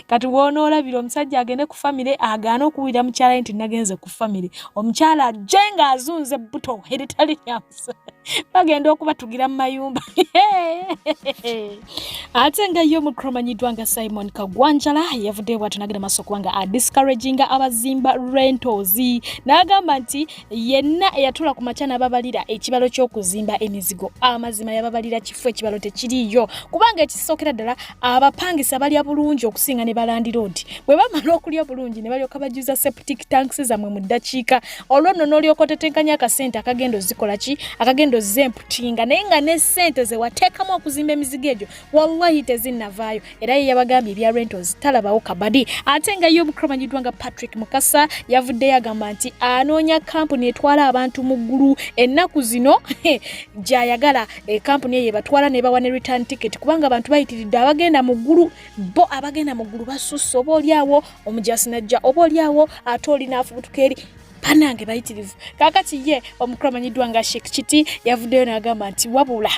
Kati wonola biro omusajja agende ku family agaana okuwira mukyala nti nagenze ku family omukyala jenga azunze buto hereditary yamusa bagenda okuba tugira mu mayumba. Ate nga yo mukromanyiddwa nga Simon Kagwanjala yavudde bwatunagira maso kubanga discouraging abazimba rentals n'agamba nti yenna eyatula ku machana ababalira ekibalo ky'okuzimba emizigo amazima yababalira kifo ekibalo tekiriyo kubanga ekisookera ddala abapangisa balya bulungi okusinga ne balandi road bwe bamala okulya bulungi ne balyoka bajuza septic tanks zamwe mu ddakiika olwono n'olyoko tetenkanya akasente akagendo zikola ki akagendo zemputinga naye nga ne sente ze wateekamu okuzimba emizigo egyo wallahi tezinnavaayo era ye yabagambye ebya rentals talabawo kabadi. Ate nga yo bukromanyiddwa nga Patrick Mukasa yavudde yagamba nti anoonya kampuni etwala abantu mu ggulu ennaku zino gyayagala kampuni ye batwala ne bawa ne return ticket kubanga abantu bayitiridde abagenda mu ggulu bo abagenda mu ggulu basusse oba olyawo omujasi najja oba olyawo ate olina afubutuka eri panange bayitirivu kakati ye omukromanyiddwa nga Sheikh Kiti yavuddeyo n'agamba nti wabula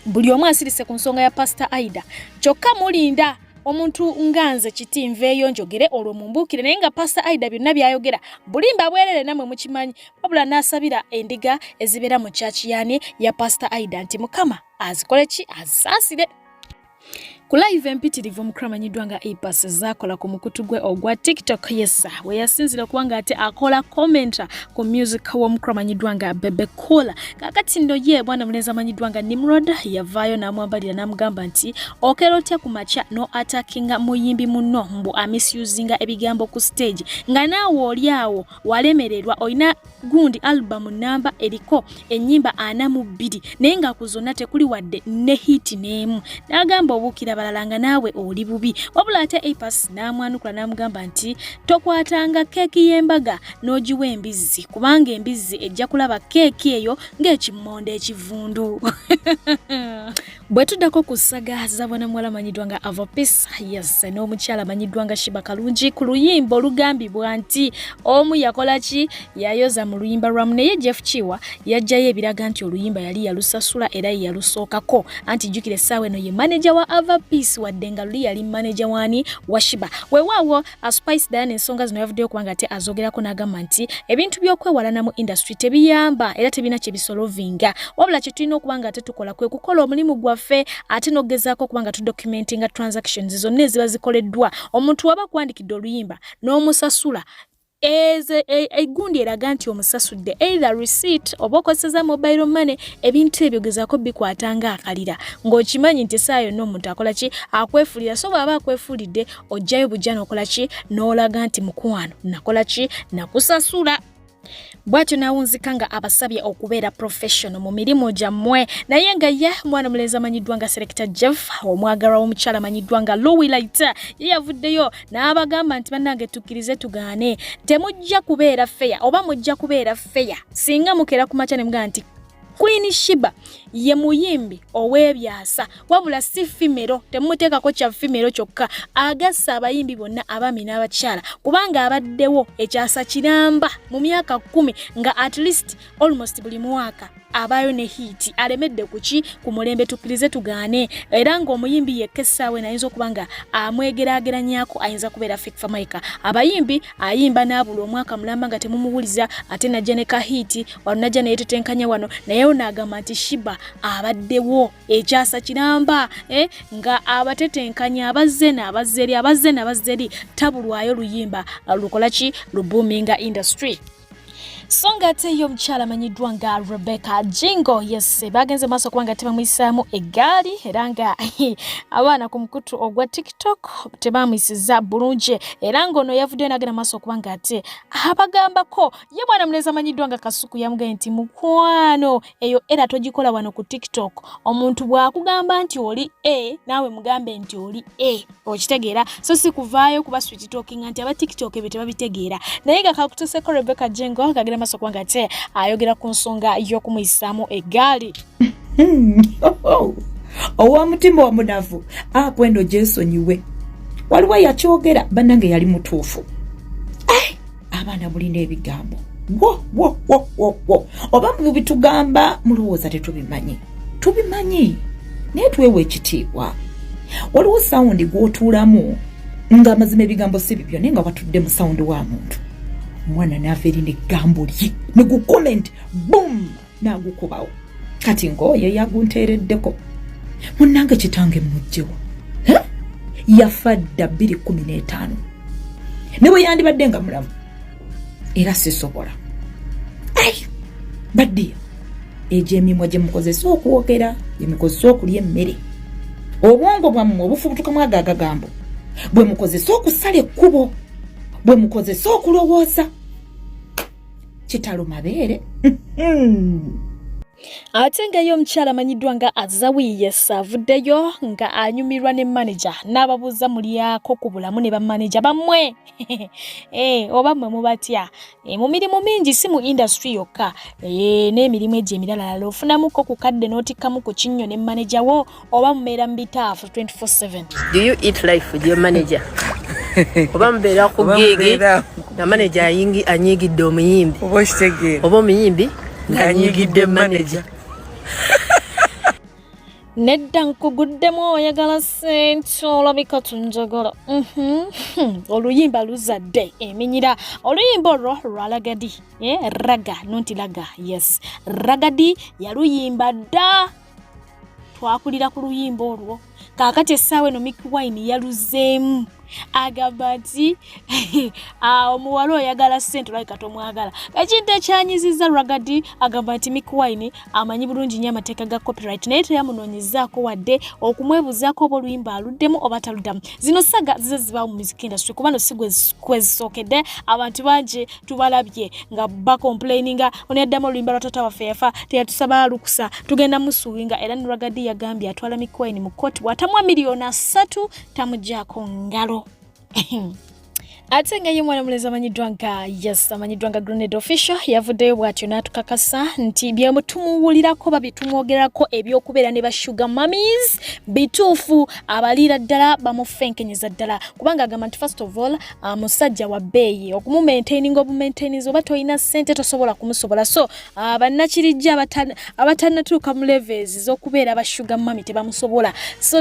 buli omu asirise ku nsonga ya Pastor Aida kyokka mulinda omuntu nganze Kiti nveeyo njogere olwo mumbuukire naye nga Pastor Aida byonna byayogera bulimba bwerere namwe mukimanyi wabula n'asabira endiga ezibeera mu church yani ya Pastor Aida nti Mukama azikole ki azisaasire. Ku live empitirivu mukromanyiddwa nga Apas zakola ku mukutu gwe ogwa TikTok yesa we yasinzira kubanga ate akola commenta ku music w'omukromanyiddwa nga Bebe Cool kakati ndo ye bwana mulenzi amanyiddwa nga Nimrod yavaayo n'amwambalira n'amugamba nti okero otya ku macha no attackinga muyimbi muno mbu amisusinga ebigambo ku stage nga naawe olyawo walemererwa olina gundi album namba eriko ennyimba 42 naye nga ku zonna tekuli wadde ne hit n'emu n'agamba obukira balalanga naawe oli bubi wabula ate Apas n'amwanukula n'amugamba nti tokwatanga keeki y'embaga n'ogiwa embizzi kubanga embizzi ejja kulaba keeki eyo ng'ekimmonde ekivundu. Bwe tuddako ku ssaga za bwana muwala amanyiddwa nga Avopis yes n'omukyala amanyiddwa nga Shiba Kalungi ku luyimba olugambibwa nti omu yakola ki yayoza mu luyimba lwamu naye Jeff Chiwa yajjayo ebiraga nti oluyimba yali yalusasula era yalusookako anti jjukira essaawa eno ye manager wa Avopis wadde nga luli yali manager wani wa Shiba weewaawo Spice Diane ensonga zino yavuddeyo kubanga ate azogerako n'agamba nti ebintu by'okwewalana mu industry tebiyamba era tebina kye bisolovinga wabula kye tulina okubanga ate tukola kwe kukola omulimu gwaffe ate n'ogezaako kubanga tudocumentinga transactions zonna eziba zikoleddwa omuntu waba kwandikidde oluyimba n'omusasula egundi eraga nti omusasudde either receipt oba okozesa mobile money ebintu ebyo gezaako bikwatanga akalira ng'okimanyi nti essaawa yonna omuntu akola ki akwefulira so bw'aba akwefulidde ojjayo bujja n'okola ki n'olaga nti mukwano nakola ki nakusasula. Bwatyo nawunzikanga abasabye okubeera professional mu mirimu gyammwe naye nga ye mwana muleza amanyiddwa nga Selector Jeff omwagalwa w'omukyala amanyiddwa nga Lowilight ye yavuddeyo n'abagamba nti bannange tukkirize tugaane temujja kubeera fair oba mujja kubeera fair singa mukera ku makya ne mugamba nti Queen Shiba ye muyimbi ow'ebyasa wabula si femero temuteekako kya femero kyokka agassa abayimbi bonna abaami n'abakyala kubanga abaddewo ekyasa kiramba mu myaka 10 nga at least almost buli mwaka abayo ne hiti alemedde kuki ku mulembe tukkirize tugaane era ng'omuyimbi yekka essaawa ayinza okuba nga amwegeraageranyako ayinza kubeera fake famaica abayimbi ayimba n'abula omwaka mulamba nga temumuwuliza ate najja ne kahiti wano najja naye tetenkanya wano naye n'agamba nti Shiba abaddewo ekyasa kiramba nga abatetenkanya abazze n'abazze tabulwayo luyimba lukolaki lubuminga industry. Songa ate yo mchala manyiddwa nga Rebecca Jingo yes bagenze maso kubanga tebamuyisaamu eggaali era nga abaana ku mukutu ogwa TikTok tebamuyisiza bulungi era ng'ono yavuddeyo n'agenda maso kubanga ate abagambako ye mwana muleza amanyiddwa nga Kasuku yamugambye nti mukwano eyo era togikola wano ku TikTok omuntu bw'akugamba nti oli naawe mugambe nti oli okitegeera so si kuvaayo kuba sweet talking nti aba TikTok ebyo tebabitegeera naye nga kakutuseko Rebecca Jingo kagenda maso kubanga ate ayogera ku nsonga y'okumuyisaamu eggaali. Owa mutima wa munafu akwendo jesonyiwe waliwo yakyogera bannange yali mutuufu abaana bulina ebigambo wo oba mu bitugamba mulowooza tubimanyi naye tuweewa ekitiibwa waliwo sawundi gw'otuulamu nga amazima ebigambo si bibyo naye nga watudde mu sawundi wa muntu mwana naava eri n'eggambo lye ne gucomment boom n'agukubawo kati ng'oyo yagunteereddeko munnange kitange mujjewa yafa dda 2015 ne bwe yandibadde nga mulamu era sisobola baddiya egyo emimwa gye mukozesa okwogera gye mukozesa okulya emmere obwongo bwammwe obufubutukamu agagambo bwe mukozesa okusala ekkubo bwe mukozesa okulowooza kitalo mabeere. Ate nga yo mchala manyiddwa nga Azeyo yes avuddeyo nga anyumirwa ne manager n'ababuuza mulyako ku bulamu ne ba manager bammwe oba mmwe mubatya mu mirimu mingi si mu industry yokka n'emirimu egyo emirala ofunamuko ku kadde n'otikkamu ku kinnyo ne manager wo oba mubeera mu bitaafu 24/7. Do you eat life with your manager? Oba mubeera ku gigi na manager anyigidde omuyimbi oba omuyimbi nganyigidde manager. Nedda nkuguddemu oyagala sente olabika tunjagala oluyimba luzadde eminyira oluyimba olwo lwa Ragadi raga nonti laga yes Ragadi yaluyimba dda twakulira ku luyimba olwo kakati essaawa eno Mickey Wine yaluzeemu agamba nti omuwala oyagala ssente olabika tomwagala ekintu ekyanyiziza Ragadi agamba nti Mickey Wine amanyi bulungi nnyo amateeka ga copyright naye teyamunoonyezaako wadde okumwebuzaako oba oluyimba aluddemu oba taluddamu zino saga zize zibaawo mu music industry kubano si kwezisookedde abantu bangi tubalabye nga bakomplaininga oneddamu oluyimba lwa taata waffe yafa teyatusaba lukusa tugenda musuubinga era ne Ragadi yagambye atwala Mickey Wine mu kooti bw'atamwa miliyoni 3 tamuggyako ngalo. Ate nga ye mwana muleza amanyiddwa nga yes amanyiddwa nga Grenade Official yavuddeyo bw'atyo n'atukakasa nti bye mutumuwulirako babitumwogerako ebyokubeera ne ba sugar mummies bituufu abaliira ddala bamufenkenyeza ddala kubanga agamba nti first of all musajja wa bbeeyi okumumaintaininga obumaintainizi oba toyina ssente tosobola kumusobola so bannakirijja abatannatuuka mu levels z'okubeera ba sugar mummy tebamusobola so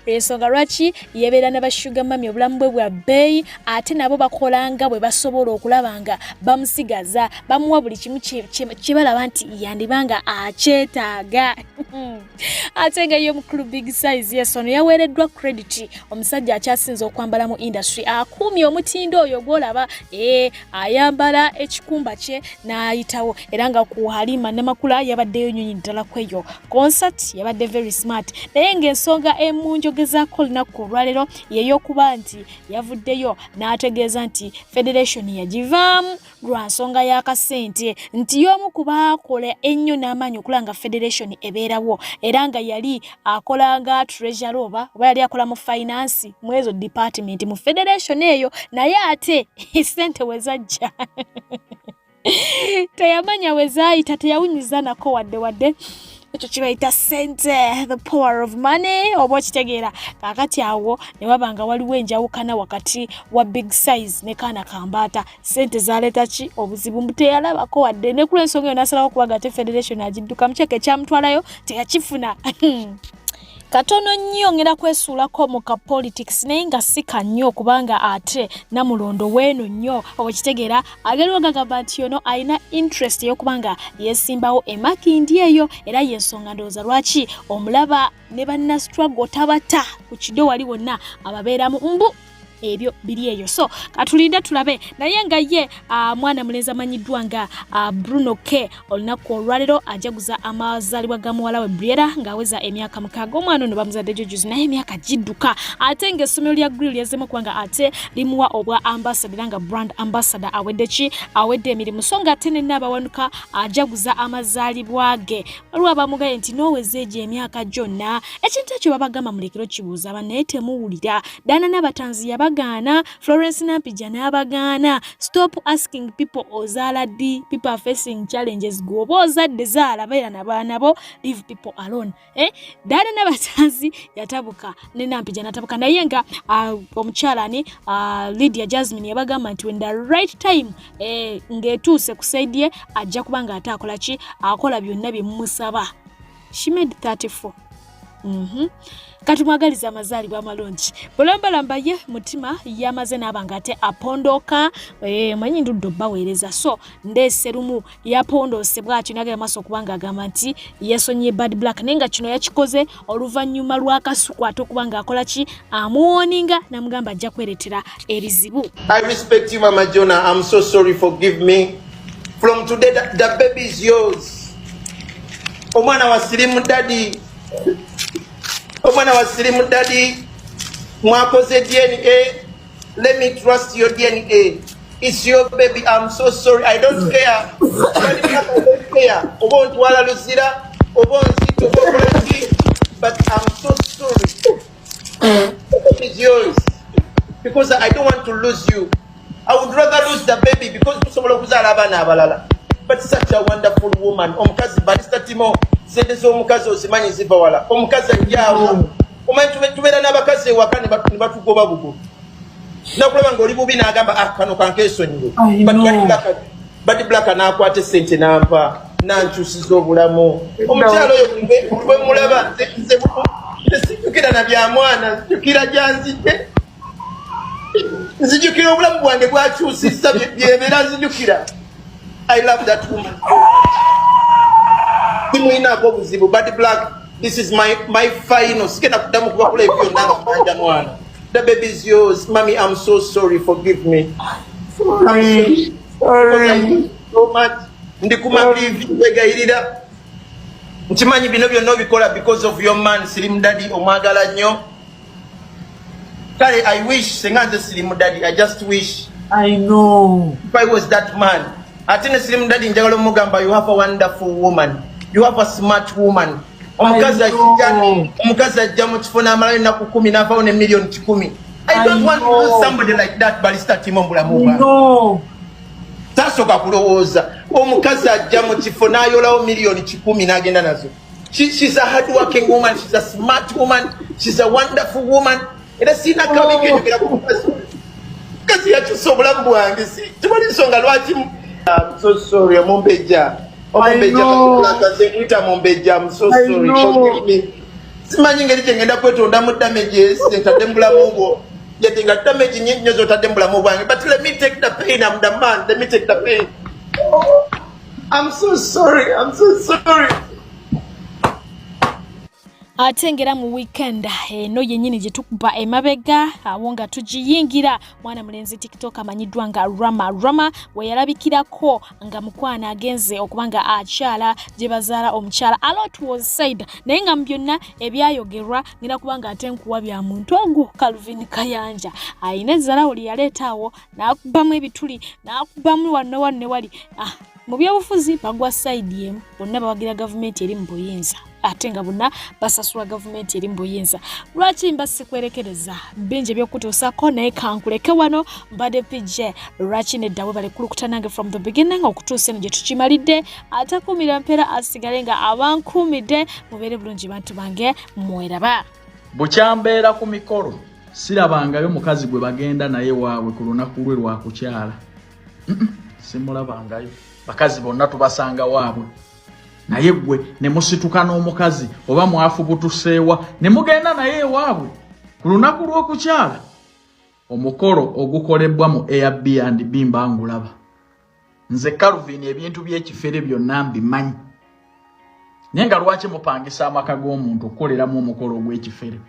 ensonga lwaki yebeera ne ba sugar mummy obulamu bwe bwa bbeeyi ate nabo bakolanga bwe basobola okulaba nga bamusigaza bamuwa buli kimu kibalaba nti yandibanga akyetaaga. Ate nga yo mukulu big size yes ono yaweereddwa credit omusajja akyasinze okwambala mu industry akuumye omutindo oyo gwolaba ayambala ekikumba kye n'ayitawo era nga ku Halima Namakula yabaddeyo nnyonyi ddala kweyo concert yabadde very smart naye ng'ensonga emunjogezaako lunaku olwaleero yeyokuba nti yavuddeyo n'ategeeza nti federation yagivaamu lwa nsonga y'akasente nti y'omu ku baakola ennyo n'amaanyi okulanga federation ebeerawo era nga yali akolanga treasurer oba yali akola mu finance mu ezo department mu federation eyo naye ate sente wezajja teyamanya wezaayita teyawunyiza nako wadde ekyo kibayita sente, the power of money oba okitegeera. Kakati awo ne wabanga waliwo enjawukana wakati wa big size ne kaana kambaata. Sente zaleeta ki obuzibu muteyalabako wadde ne kula ensonga yo n'asalawo kubaga te federation agidduka mukyeke kyamutwalayo teyakifuna. Katono nnyo ngenda kwesuulako mu ka politics naye nga si kannyo kubanga ate namulondo weeno nnyo okitegeera agaliwo gagamba nti yono alina interest y'okubanga yeesimbawo emakindi eyo era y'ensonga ndowooza lwaki omulaba ne banna struggle tabata ku kido wali wonna ababeeramu mbu ebyo biri eyo. So katulinde tulabe naye nga ye mwana mulenzi amanyiddwa nga Bruno K olunaku olwalero ajaguza amazaalibwa ga muwala we Briera ng'aweza emyaka 6. Omwana ono bamuzadde juzi naye emyaka gidduka ate ng'essomero lya Grill yazemu kubanga ate limuwa obwa ambassador nga brand ambassador awedde emirimu so nga ate ne n'abawanuka ajaguza amazaalibwa ge waliwo abamugaye nti n'owezeejo emyaka gyonna ekintu ekyo babagamba mulekero kibuuza bannaye temuwulira Dana n'abatanzi Gana, Florence Nampija n'abagana. Stop asking people ozaala di. People are facing challenges. Go ozadde zaala beera n'abaana bo. Leave people alone. Dana n'abatanzi yatabuka ne Nampija n'atabuka naye nga omukyala ni Lydia Jasmine yabagamba nti when the right time ng'etuuse ku side ye ajja kubanga ate akola ki akola byonna bye mumusaba. She made 34. Kati mwagaliza amazaalibwa amalungi bulambalamba ye mutima yamaze n'abanga ate apondoka manyi nduddo baweereza so ndeeserumu yapondose bwaki nagera maso okubanga agamba nti yesonye Bad Black nenga kino yakikoze oluvannyuma lw'akasuku ate okubanga akola ki amuwoninga namugamba ajja kweretera ebizibu. I respect you Mama Jonah. I'm so sorry, forgive me. From today the baby is yours. Omwana wa Slim Daddy Omwana wa Slim Daddy, mwakoze DNA. Let me trust your DNA. It's your baby. I'm so sorry. I don't care. I don't care. Wala luzira, but I'm so sorry. It's yours. Because I don't want to lose you. I would rather lose the baby because but such a wonderful woman. Omukazi Barista Timo. Zende omukazi osimanyi zivawala omukazi ajjawo omanyi tubeera n'abakazi ewaka ne batugoba bugo nakulaba ng'oli bubi n'agamba kano kankeesonyiwe Bad Black n'akwata essente n'ampa nankyusiza obulamu omukyalo oyo bwe mulaba sijjukira na bya mwana nzijukira gyanzidde nzijukira obulamu bwange bwakyusisa byebeera nzijukira. I love that woman. Bad Black, this is my final. The baby is yours. Mommy, I'm so sorry. Forgive me. Sorry. So much. Nchimanyi bino byonna bikola because of your man Slim Daddy omwagala nnyo. Kale I wish senga nze Slim Daddy, I just wish. I know. If I was that man. Atene Slim Daddy njagala omugamba you have a wonderful woman. You have a smart woman. Omukazi ajja mu kifo n'amalayo ennaku 10 n'avaawo ne million 10. I don't want to lose somebody like that Barista Timo mbulamu bwange. No. Tasooka kulowooza. Omukazi ajja mu kifo n'ayolawo million 10 n'agenda nazo. She's a hard working woman. She's a smart woman. She's a wonderful woman. Era sina kabi kenjogera ku mukazi. Mukazi yakyusa obulamu bwange. Tewali nsonga lwaki. I'm so sorry. Omumbeja. I'm so sorry. Forgive me. Simanyi ngeri kyengenda kwetonda mu damages ntadde mu bulamu bwo. Yet nga damage nnyo zotadde mu bulamu bwange. But let me take the pain. I'm the man. Let me take the pain. I'm so sorry. I'm so sorry. Atengera mu weekend eno yennyini gye tukuba emabega awo nga tugiyingira mwana mulenzi TikTok amanyiddwa nga Rema we yalabikirako nga mukwana agenze okubanga akyala gye bazaala omukyala. A lot was said naye nga mu byonna ebyayogerwa ngira kubanga ate nkuwa bya muntu ogwo Calvin Kayanja ayina ezzalawo lye yaleetaawo n'akubamu ebituli n'akubamu wanne wali mu byobufuzi bagwa side yemu bonna bawagira gavumenti eri mu buyinza ate nga bonna basasula gavumenti eri mu buyinza. Lwaki mbasikwerekereza bingi ebyokutuusako naye kankuleke wano mbadde PJ lwaki nedda we balekulukuta nange from the beginning okutuusa eno gye tukimalidde atakumira mpeera asigale nga abankumidde mubeere bulungi bantu bange mweraba. Bukyambeera ku mikolo sirabangayo mukazi gwe bagenda naye waabwe ku lunaku lwe lwa kukyala. Simulabangayo bakazi bonna tubasanga waabwe naye gwe ne musituka n'omukazi oba mwafubutuseewa ne mugenda naye waabwe ku lunaku lw'okukyala. Omukolo ogukolebwa mu Airbnb mbangulaba nze Calvin ebintu by'ekifere byonna mbimanyi naye nga lwaki mupangisa amaka g'omuntu okukoleramu omukolo ogw'ekifere?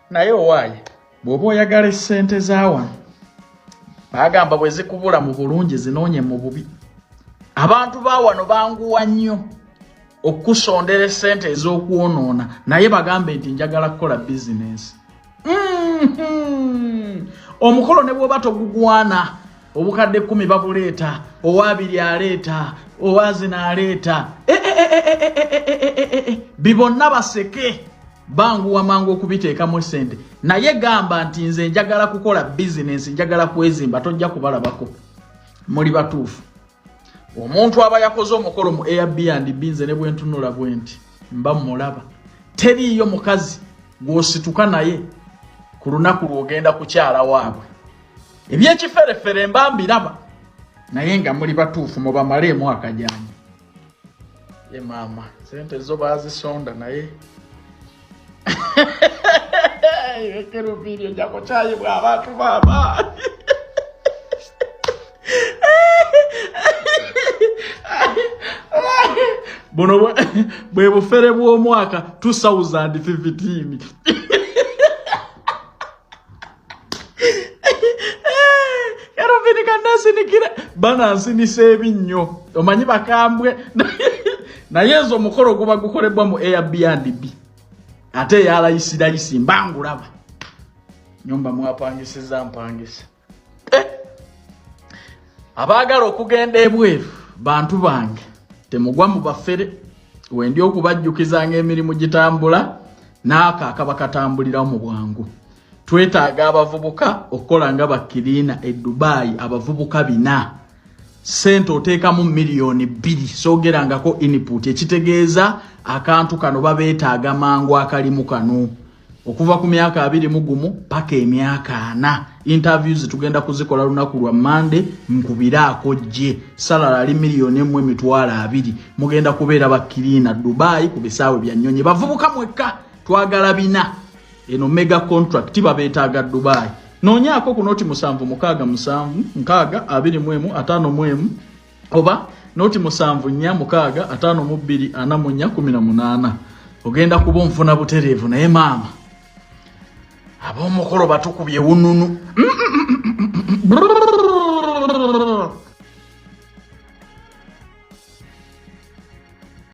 Naye owaaye bw'oba oyagala essente z'awano bagamba bwe zikubula mu bulungi zinoonye mu bubi. Abantu bawano banguwa nnyo okusondera essente ez'okwonoona naye bagambe nti njagala kukola bizinesi. Omukolo ne bw'oba togugwana obukadde 10 babuleeta owaabiri aleeta owazina aleeta bibonna baseke banguwa mangu okubiteekamu essente naye gamba nti nze njagala kukola bizinesi njagala kwezimba tojja kubalabako muli batuufu. Omuntu aba yakoze omukolo mu Airbnb nze ne bwe ntunula bwe nti mba mulaba teriiyo mukazi gw'osituka naye ku lunaku lw'ogenda kukyala waabwe. Ebyekiferefere mba mbiraba naye nga muli batuufu mubamaleemu akajanja. Ye maama sente zo baazisonda naye ekero video jako kyayibwa abantu baba buno bwe bufere bw'omwaka 2015 Calvin kanasinikira banansinisa ebinnyo omanyi bakambwe naye ezo omukolo guba gukolebwa mu Airbnb ate yalayisirayisi mbangulaba nyumba mwapangisiza mpangisa. Abaagala okugenda ebweru bantu bange temugwa mu bafere wendi okubajjukiza ng'emirimu gitambula n'akaaka bakatambulirawo mu bwangu. Twetaaga abavubuka okukola nga bakiriina e Dubai abavubuka 4 sente oteekamu miliyoni 2 soogerangako input ekitegeeza akantu kano babeetaaga mangu akalimu kano okuva ku myaka 21 paka emyaka 4. Interviews tugenda kuzikola lunaku lwa Monday nkubiraako gye salary ali miliyoni 1.2 mugenda kubeera bakiriina Dubai ku bisaawe bya nnyonyi bavubuka mwekka twagala 4 eno mega contract babeetaaga Dubai. Noonyaako ku noti 7 oba noti 7 ogenda kuba nfuna butereevu naye maama ab'omukolo batukubye wununu